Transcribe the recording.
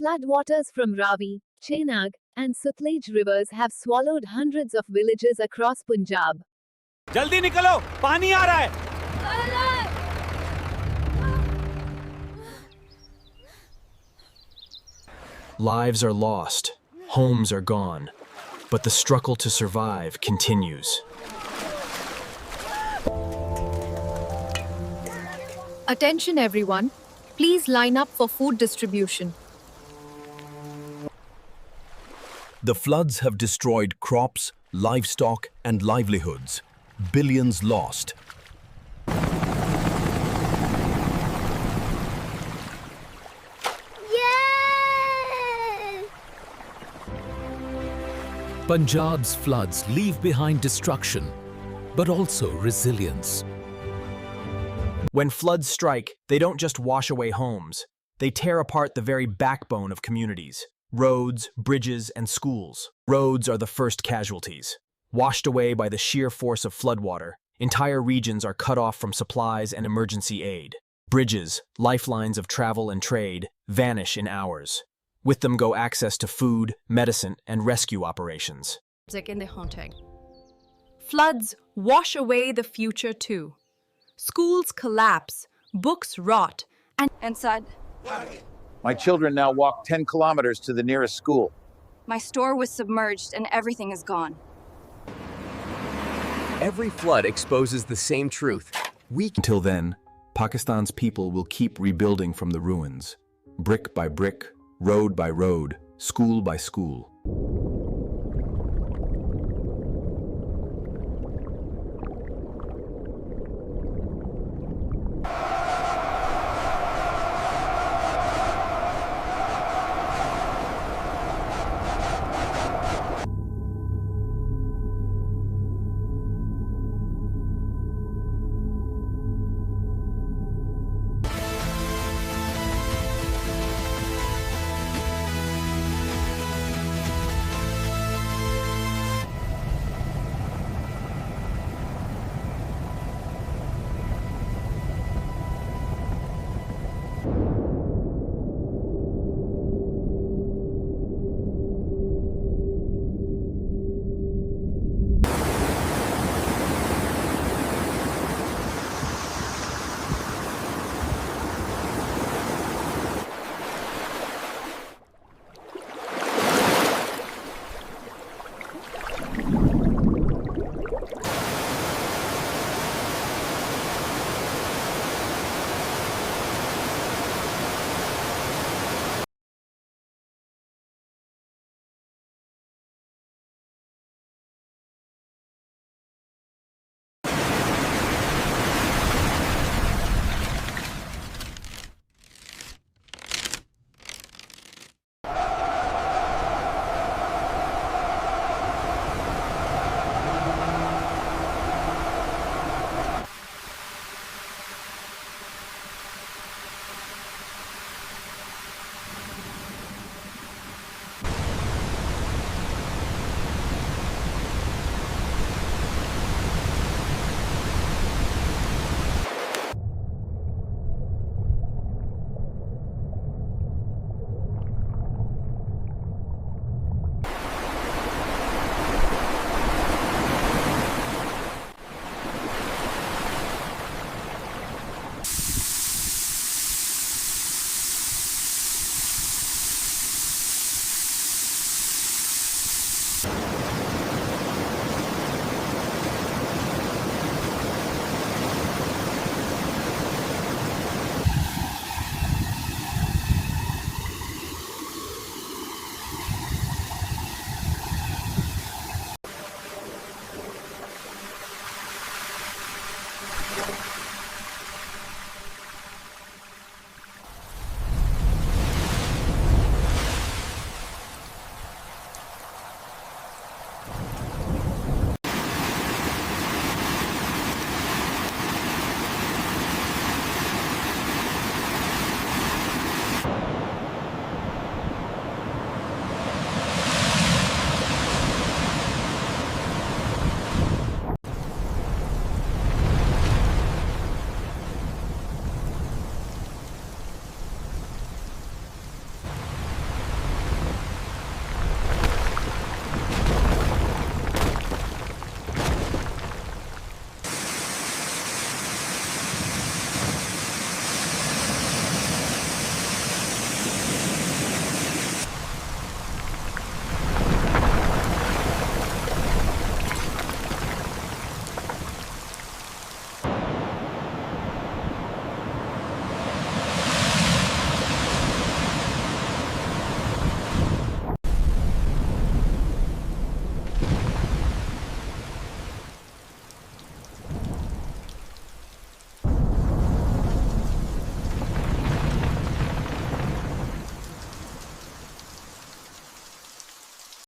Floodwaters from Ravi, Chenab, and Sutlej rivers have swallowed hundreds of villages across Punjab. जल्दी निकलो, पानी आ रहा है। Lives are lost, homes are gone, but the struggle to survive continues. Attention everyone, please line up for food distribution. The floods have destroyed crops, livestock, and livelihoods. Billions lost. Punjab's floods leave behind destruction, but also resilience. When floods strike, they don't just wash away homes. They tear apart the very backbone of communities. Roads, bridges, and schools. Roads are the first casualties. Washed away by the sheer force of floodwater, entire regions are cut off from supplies and emergency aid. Bridges, lifelines of travel and trade, vanish in hours. With them go access to food, medicine, and rescue operations. In the haunting. Floods wash away the future too. Schools collapse, books rot, and Sud, My children now walk 10 kilometers to the nearest school. my store was submerged and everything is gone. Every flood exposes the same truth. Until then, Pakistan's people will keep rebuilding from the ruins, brick by brick, road by road, school by school.